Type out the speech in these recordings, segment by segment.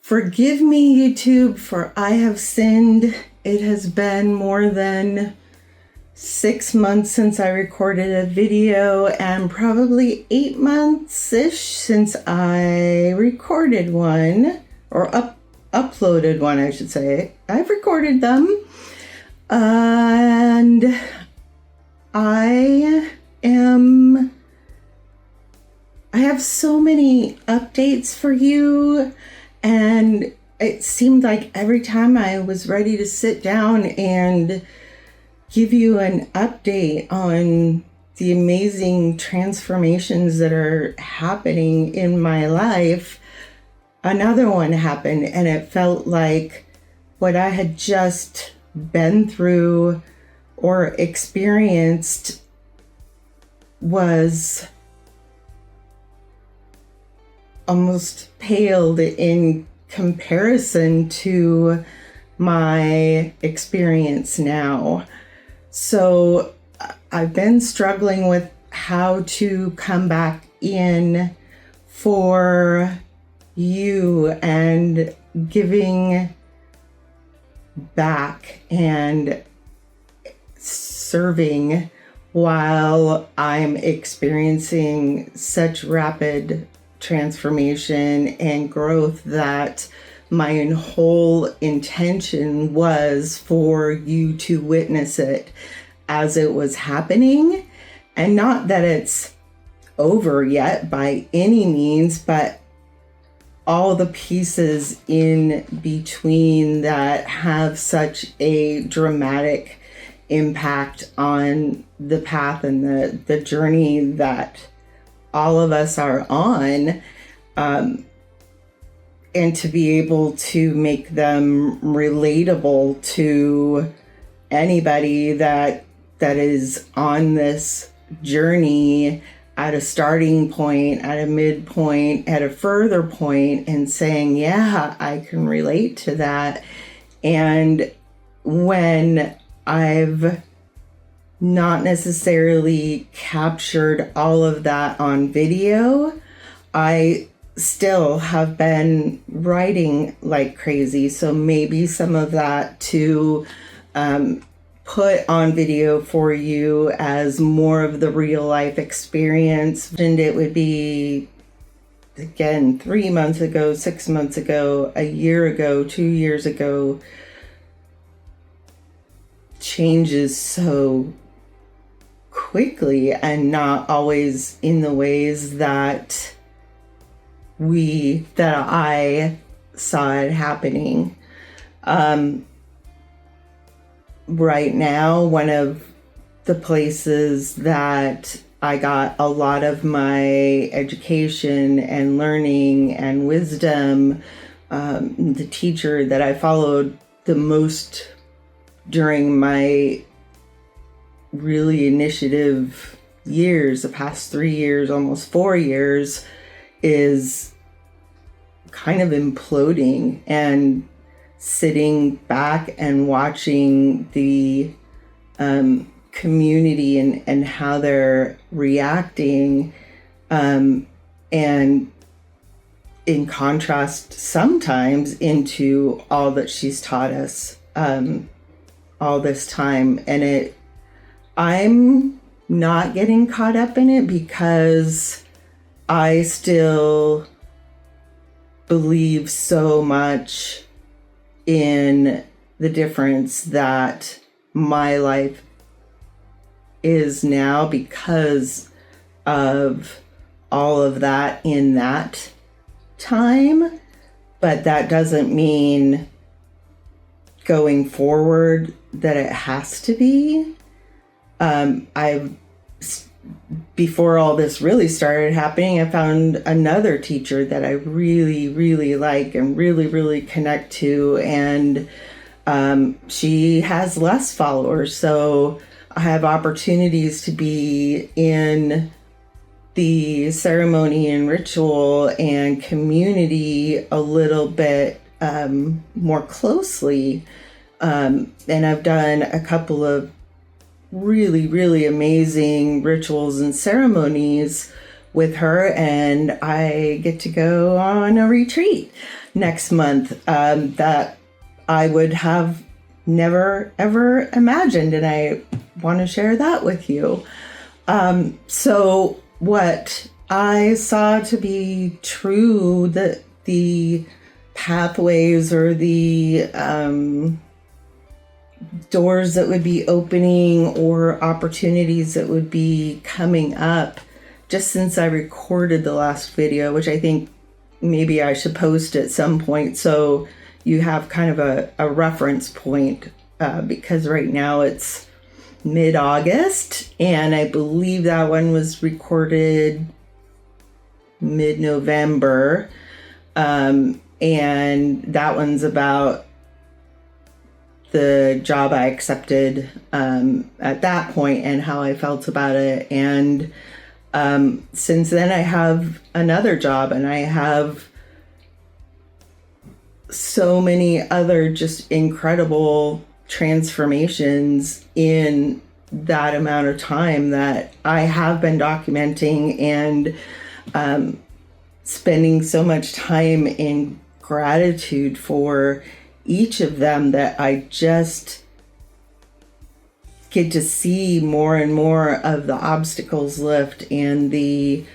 Forgive me, YouTube, for I have sinned. It has been more than 6 months since I recorded a video and probably 8 months-ish since I recorded one, or uploaded one, I should say. I've recorded them, and I have so many updates for you. And it seemed like every time I was ready to sit down and give you an update on the amazing transformations that are happening in my life, another one happened, and it felt like what I had just been through or experienced was almost paled in comparison to my experience now. So I've been struggling with how to come back in for you and giving back and serving while I'm experiencing such rapid transformation and growth that my whole intention was for you to witness it as it was happening. And not that it's over yet by any means, but all the pieces in between that have such a dramatic impact on the path and the journey that all of us are on, and to be able to make them relatable to anybody that is on this journey at a starting point, at a midpoint, at a further point, and saying, yeah, I can relate to that. And when I've not necessarily captured all of that on video, I still have been writing like crazy. So maybe some of that to put on video for you as more of the real life experience. And it would be, again, 3 months ago, 6 months ago, a year ago, 2 years ago. Changes so quickly and not always in the ways that I saw it happening. Right now, one of the places that I got a lot of my education and learning and wisdom, the teacher that I followed the most during my really initiative years, the past 3 years, almost 4 years, is kind of imploding, and sitting back and watching the community and how they're reacting, and in contrast sometimes into all that she's taught us all this time. And I'm not getting caught up in it because I still believe so much in the difference that my life is now because of all of that in that time. But that doesn't mean going forward that it has to be. Before all this really started happening, I found another teacher that I really, really like and really, really connect to. And she has less followers. So I have opportunities to be in the ceremony and ritual and community a little bit more closely. And I've done a couple of really, really amazing rituals and ceremonies with her, and I get to go on a retreat next month that I would have never ever imagined, and I want to share that with you. So what I saw to be true, that the pathways or the doors that would be opening or opportunities that would be coming up just since I recorded the last video, which I think maybe I should post at some point so you have kind of a reference point, because right now it's mid-August, and I believe that one was recorded mid-November, and that one's about the job I accepted at that point and how I felt about it. And since then I have another job, and I have so many other just incredible transformations in that amount of time that I have been documenting, and spending so much time in gratitude for each of them, that I just get to see more and more of the obstacles lift, and the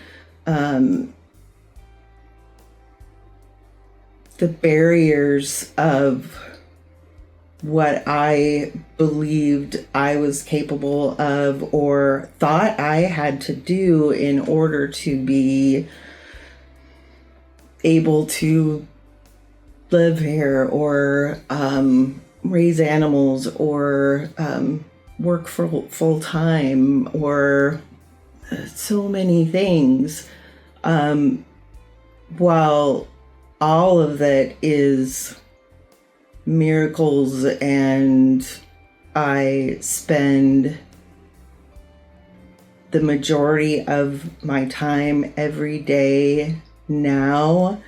barriers of what I believed I was capable of or thought I had to do in order to be able to live here, or raise animals, or work full time, or so many things. While all of that is miracles, and I spend the majority of my time every day now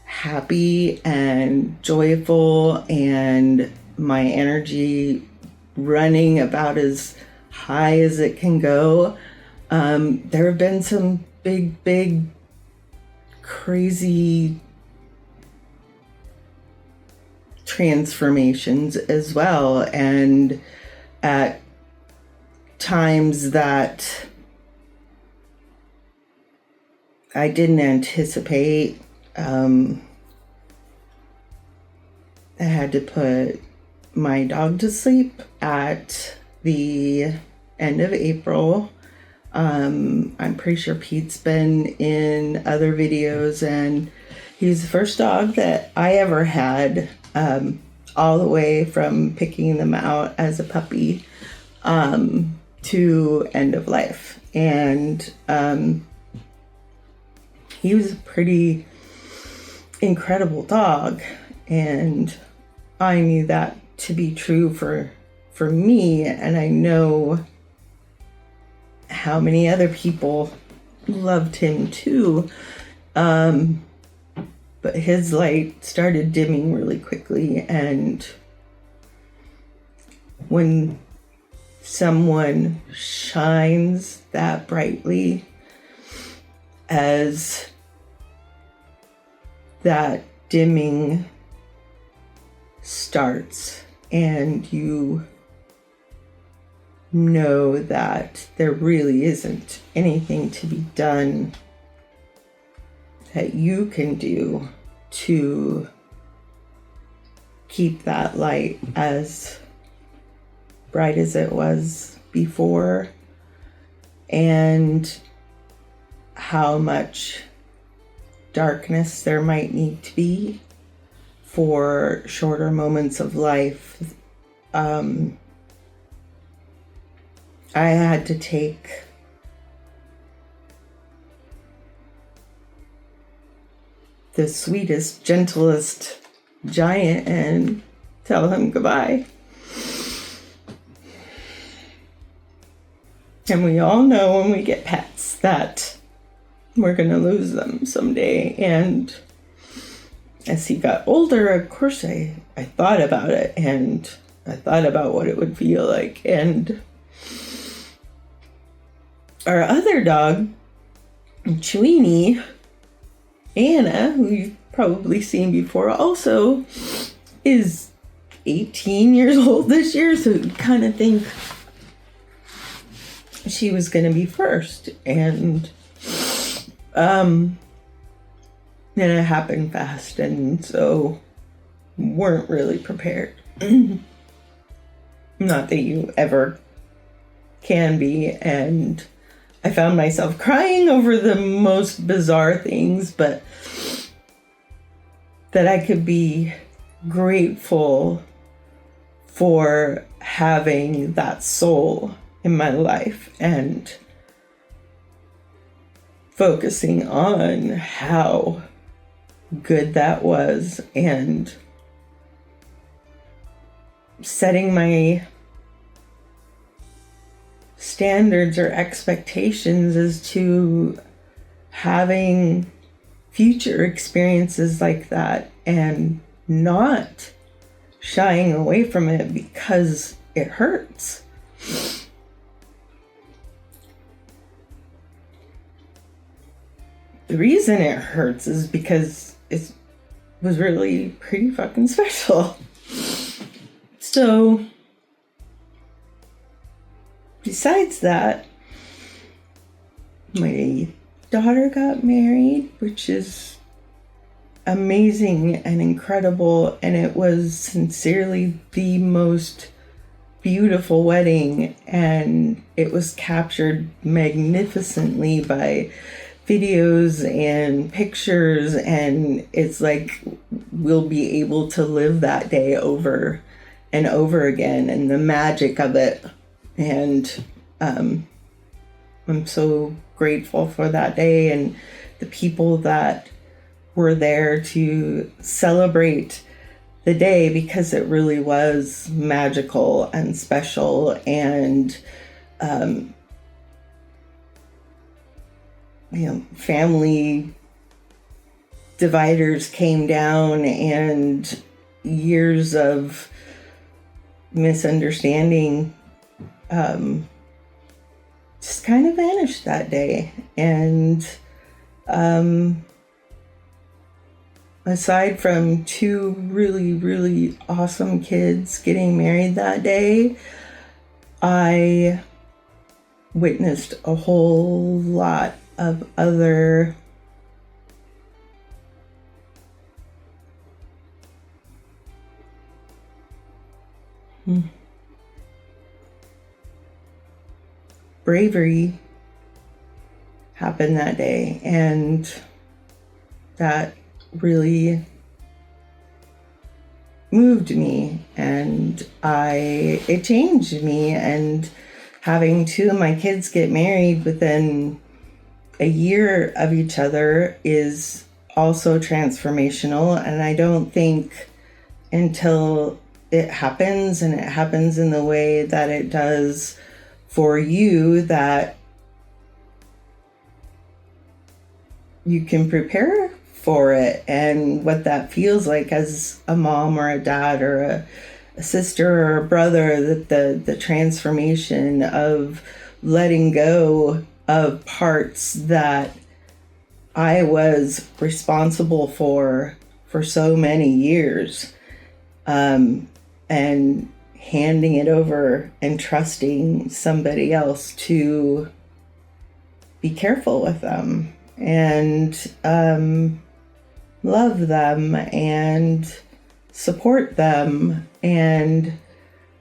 happy and joyful, and my energy running about as high as it can go. There have been some big, crazy transformations as well, and at times that I didn't anticipate. I had to put my dog to sleep at the end of April. I'm pretty sure Pete's been in other videos, and he's the first dog that I ever had, all the way from picking them out as a puppy to end of life. And he was a pretty incredible dog, and I knew that to be true for me, and I know how many other people loved him too. But his light started dimming really quickly, and when someone shines that brightly as that dimming starts, and you know that there really isn't anything to be done that you can do to keep that light as bright as it was before, and how much darkness there might need to be for shorter moments of life. I had to take the sweetest, gentlest giant and tell him goodbye. And we all know when we get pets that we're going to lose them someday. And as he got older, of course, I thought about it, and I thought about what it would feel like. And our other dog Chewini, Anna, who you've probably seen before, also is 18 years old this year, so you kind of think she was going to be first. And then it happened fast, and so weren't really prepared. Not that you ever can be, and I found myself crying over the most bizarre things, but that I could be grateful for having that soul in my life and focusing on how good that was and setting my standards or expectations as to having future experiences like that and not shying away from it because it hurts. The reason it hurts is because it was really pretty fucking special. So, besides that, my daughter got married, which is amazing and incredible, and it was sincerely the most beautiful wedding, and it was captured magnificently by videos and pictures, and it's like we'll be able to live that day over and over again, and the magic of it. And I'm so grateful for that day and the people that were there to celebrate the day, because it really was magical and special. And family dividers came down, and years of misunderstanding just kind of vanished that day. And aside from two really, really awesome kids getting married that day, I witnessed a whole lot of other bravery happen that day, and that really moved me, and it changed me. And having two of my kids get married within a year of each other is also transformational. And I don't think until it happens, and it happens in the way that it does for you, that you can prepare for it and what that feels like as a mom or a dad or a sister or a brother, that the transformation of letting go of parts that I was responsible for so many years, and handing it over and trusting somebody else to be careful with them and love them and support them. And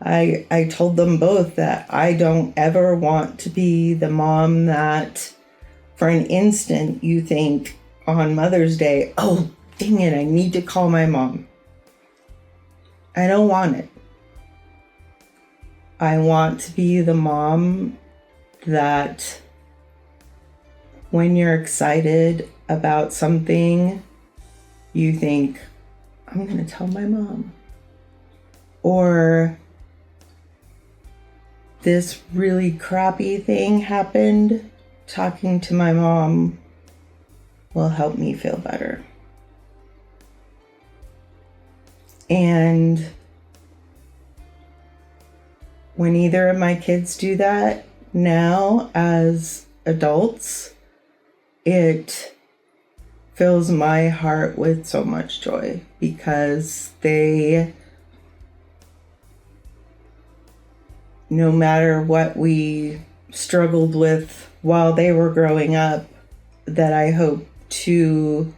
I told them both that I don't ever want to be the mom that for an instant you think on Mother's Day, oh, dang it, I need to call my mom. I don't want it. I want to be the mom that when you're excited about something, you think, I'm going to tell my mom. Or this really crappy thing happened, talking to my mom will help me feel better. And when either of my kids do that now as adults, it fills my heart with so much joy because they, no matter what we struggled with while they were growing up, that I hope to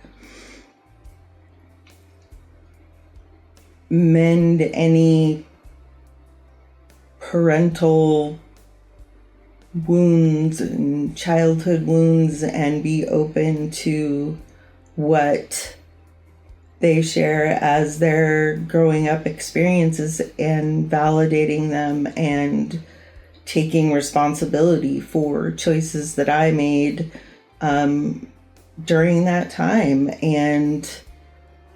mend any parental wounds and childhood wounds and be open to what they share as their growing up experiences and validating them and taking responsibility for choices that I made during that time, and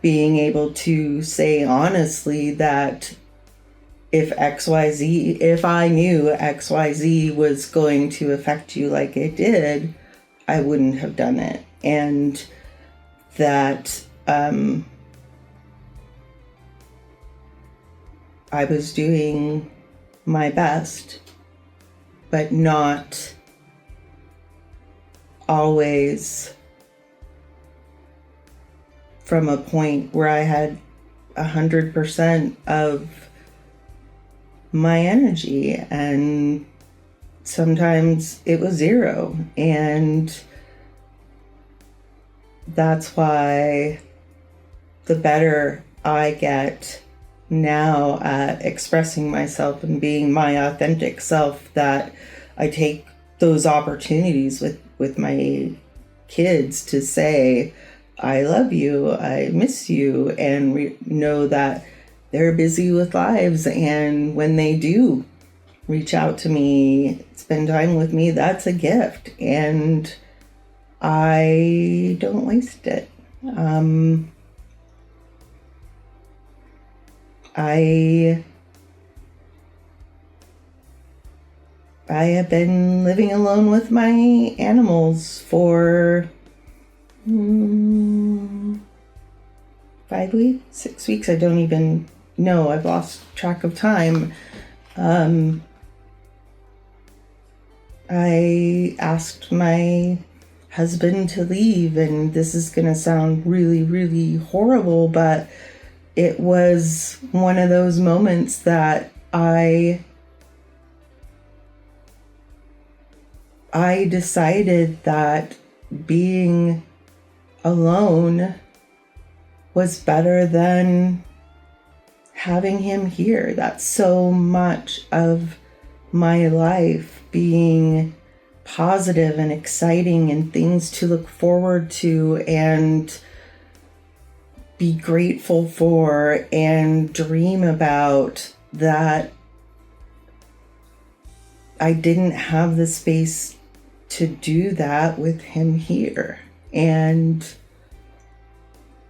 being able to say honestly that if I knew XYZ was going to affect you like it did, I wouldn't have done it. And that I was doing my best, but not always from a point where I had 100% of my energy, and sometimes it was 0. And that's why the better I get now at expressing myself and being my authentic self, that I take those opportunities with my kids to say, I love you, I miss you, and know that they're busy with lives. And when they do reach out to me, spend time with me, that's a gift. And I don't waste it. I have been living alone with my animals for 5 weeks, 6 weeks. I don't even know. I've lost track of time. I asked my husband to leave, and this is going to sound really, really horrible, but it was one of those moments that I decided that being alone was better than having him here. That's so much of my life, being positive and exciting and things to look forward to and be grateful for and dream about, that I didn't have the space to do that with him here. And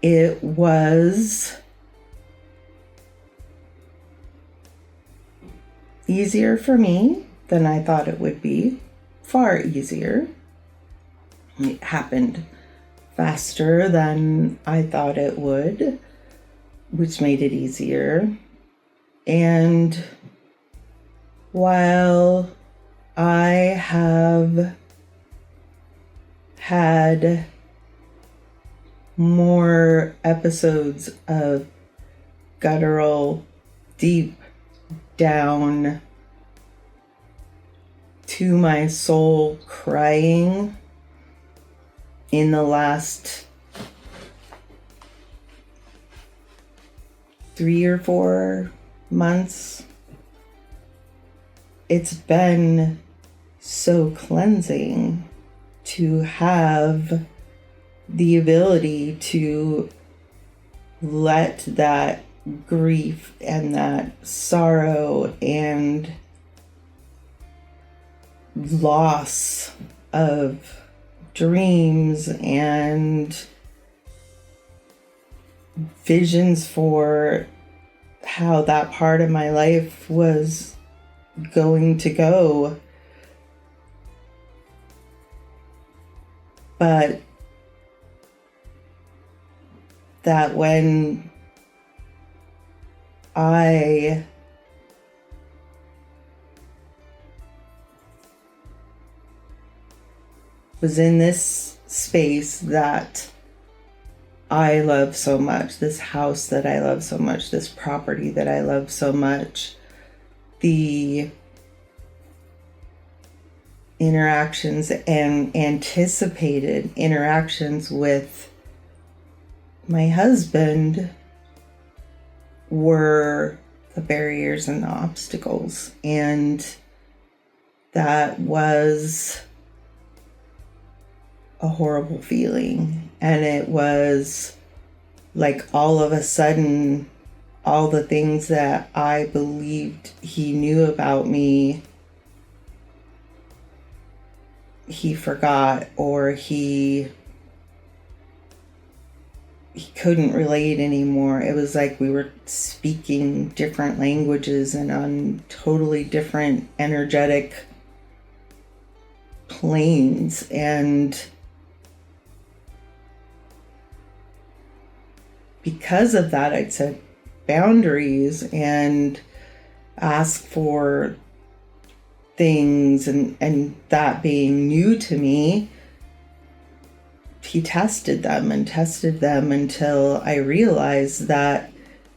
it was easier for me than I thought it would be. Far easier. It happened faster than I thought it would, which made it easier. And while I have had more episodes of guttural, deep down to my soul crying in the last 3 or 4 months, it's been so cleansing to have the ability to let that grief and that sorrow and loss of dreams and visions for how that part of my life was going to go. But that when I was in this space that I love so much, this house that I love so much, this property that I love so much, the interactions and anticipated interactions with my husband were the barriers and the obstacles. And that was a horrible feeling. And it was like all of a sudden, all the things that I believed he knew about me, he forgot, or he couldn't relate anymore. It was like we were speaking different languages and on totally different energetic planes. And because of that, I'd set boundaries and asked for things, and that being new to me, he tested them until I realized that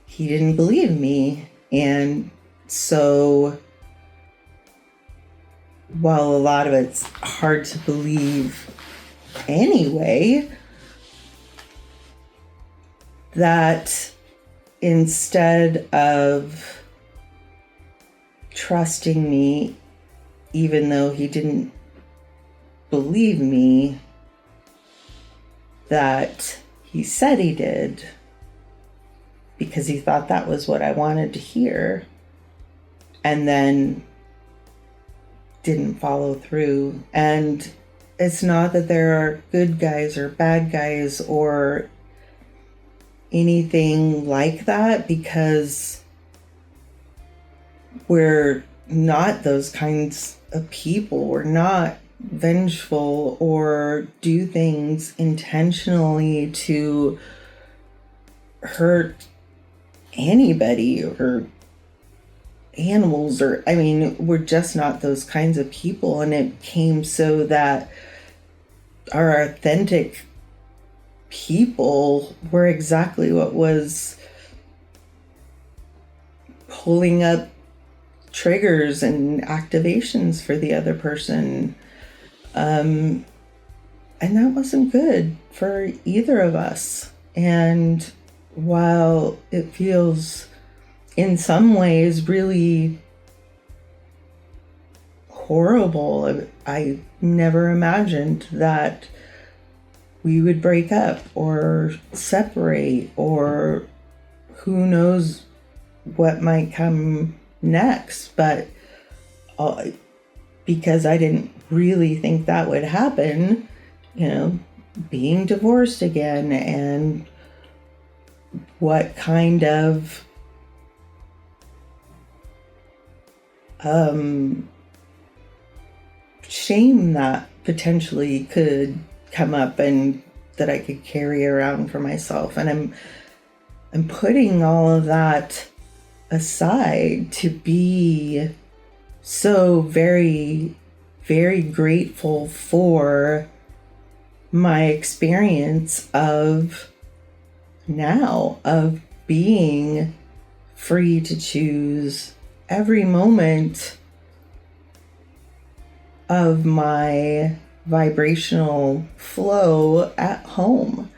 he didn't believe me. And so while a lot of it's hard to believe anyway, that instead of trusting me, even though he didn't believe me, that he said he did because he thought that was what I wanted to hear, and then didn't follow through. And it's not that there are good guys or bad guys or anything like that, because we're not those kinds of people. We're not vengeful or do things intentionally to hurt anybody or animals, or I mean, we're just not those kinds of people. And it came so that our authentic people were exactly what was pulling up triggers and activations for the other person. And that wasn't good for either of us. And while it feels in some ways really horrible, I never imagined that we would break up or separate, or who knows what might come next. But because I didn't really think that would happen, being divorced again, and what kind of shame that potentially could come up and that I could carry around for myself. And I'm putting all of that aside to be so very, very grateful for my experience of being free to choose every moment of my vibrational flow at home,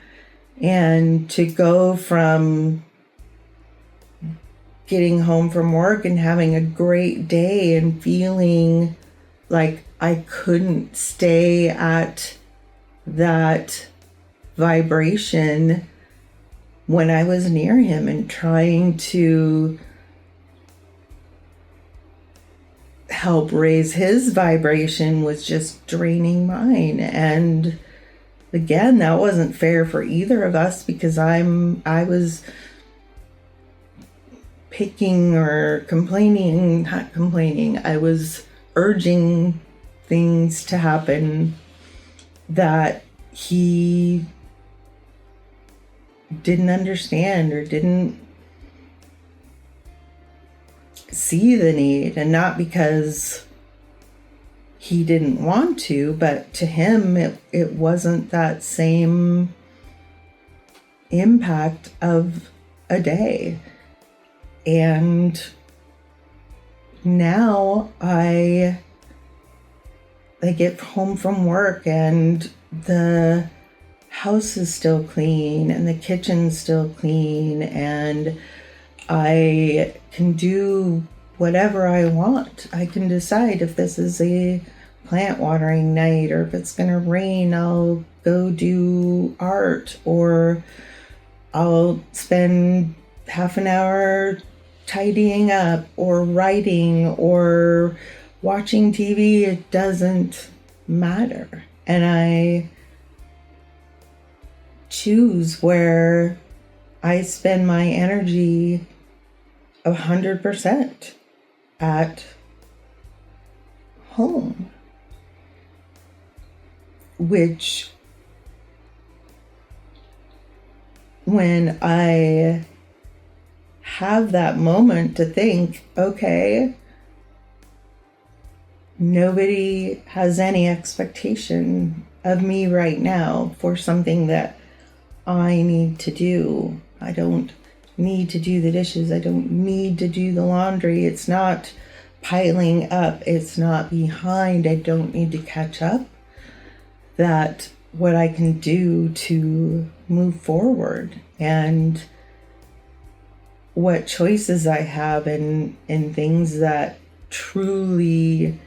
and to go from getting home from work and having a great day and feeling like I couldn't stay at that vibration when I was near him, and trying to help raise his vibration was just draining mine. And again, that wasn't fair for either of us, because I was picking or not complaining. I was urging things to happen that he didn't understand or didn't see the need. And not because he didn't want to, but to him, it wasn't that same impact of a day. And now I get home from work and the house is still clean and the kitchen's still clean, and I can do whatever I want. I can decide if this is a plant watering night, or if it's going to rain, I'll go do art, or I'll spend half an hour tidying up or writing or watching TV. It doesn't matter. And I choose where I spend my energy 100% at home, which when I have that moment to think, okay, nobody has any expectation of me right now for something that I need to do. I don't need to do the dishes. I don't need to do the laundry. It's not piling up. It's not behind. I don't need to catch up. That what I can do to move forward, and what choices I have in things that truly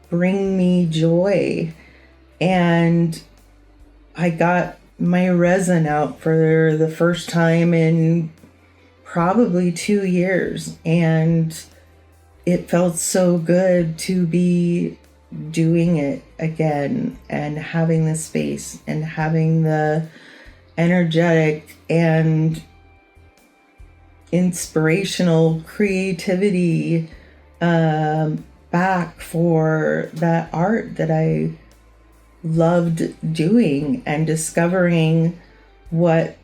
bring me joy. And I got my resin out for the first time in probably 2 years, and it felt so good to be doing it again and having the space and having the energetic and inspirational creativity back for that art that I loved doing, and discovering what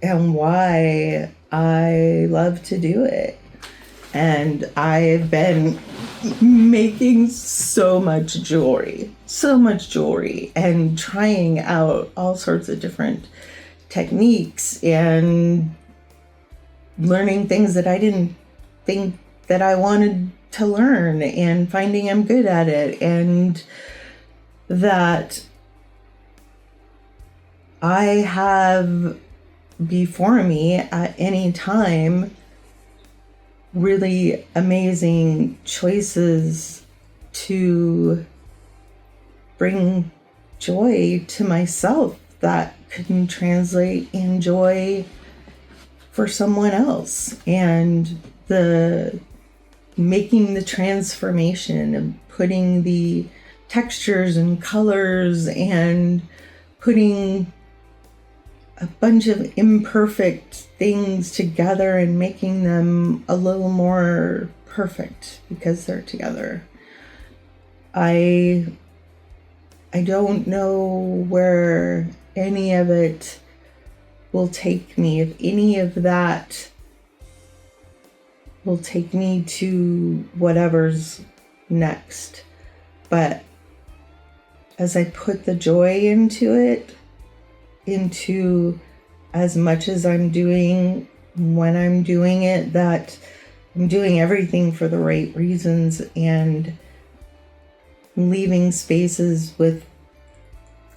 and why I love to do it. And I've been making so much jewelry, and trying out all sorts of different techniques and learning things that I didn't think that I wanted to learn, and finding I'm good at it, and that I have before me at any time really amazing choices to bring joy to myself that can translate in joy for someone else. And the making the transformation and putting the textures and colors and putting a bunch of imperfect things together and making them a little more perfect because they're together. I don't know where any of it will take me, if any of that will take me to whatever's next. But as I put the joy into it, into as much as I'm doing when I'm doing it, that I'm doing everything for the right reasons and leaving spaces with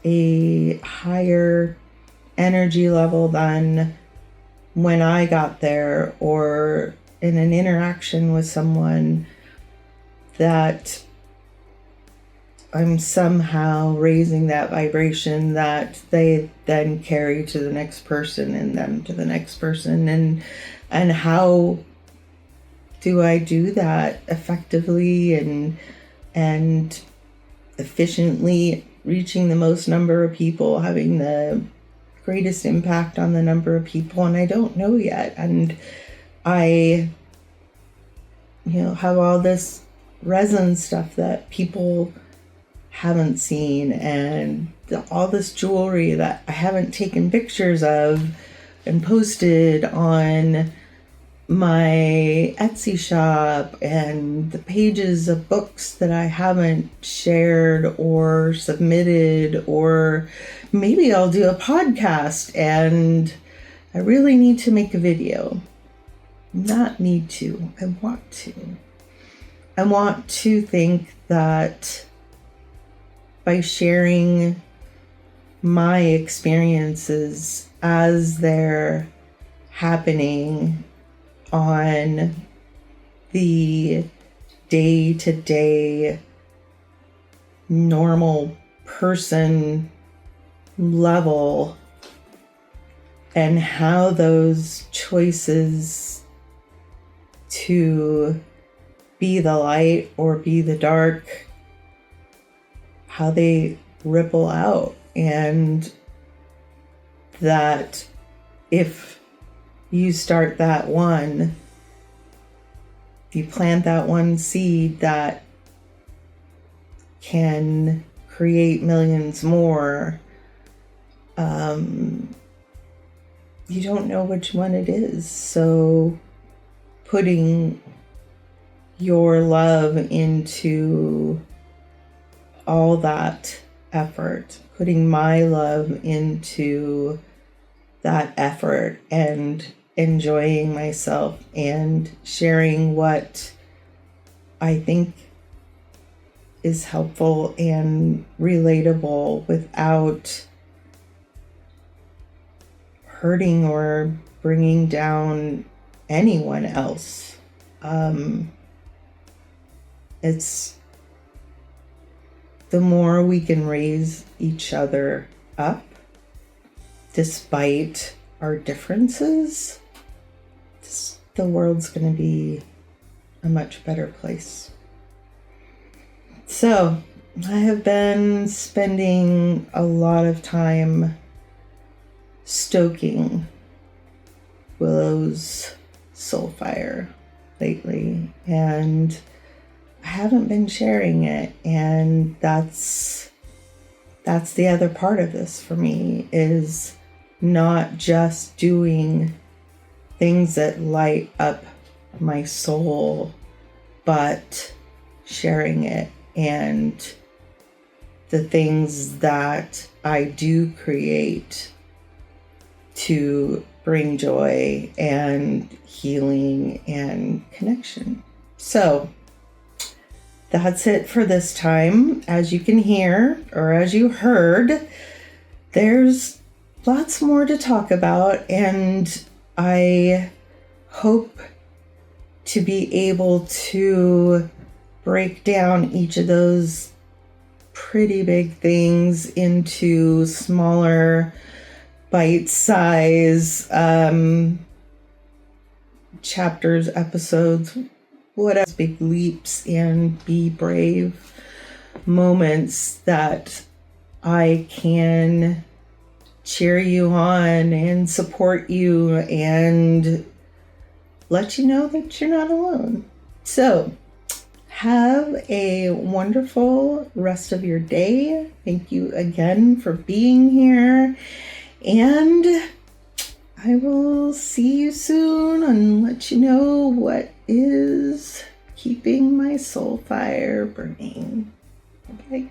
a higher energy level than when I got there, or in an interaction with someone, that I'm somehow raising that vibration that they then carry to the next person, and them to the next person. And how do I do that effectively and efficiently, reaching the most number of people, having the greatest impact on the number of people? And I don't know yet. And I, have all this resin stuff that people haven't seen, and all this jewelry that I haven't taken pictures of and posted on my Etsy shop and the pages of books that I haven't shared or submitted, or maybe I'll do a podcast and I really need to make a video. Not need to, I want to. I want to think that by sharing my experiences as they're happening on the day-to-day normal person level, and how those choices to be the light or be the dark, how they ripple out, and that if you start that one, you plant that one seed that can create millions more. You don't know which one it is. So putting your love into all that effort, putting my love into that effort, and enjoying myself and sharing what I think is helpful and relatable without hurting or bringing down anyone else. It's the more we can raise each other up despite our differences, the world's going to be a much better place. So I have been spending a lot of time stoking Willow's soul fire lately, and I haven't been sharing it, and that's the other part of this for me, is not just doing things that light up my soul, but sharing it, and the things that I do create to bring joy and healing and connection. So that's it for this time. As you can hear, or as you heard, there's lots more to talk about, and I hope to be able to break down each of those pretty big things into smaller bite-size chapters, episodes, whatever, big leaps and be brave moments that I can cheer you on and support you and let you know that you're not alone. So have a wonderful rest of your day. Thank you again for being here, and I will see you soon and let you know what is keeping my soul fire burning. Bye.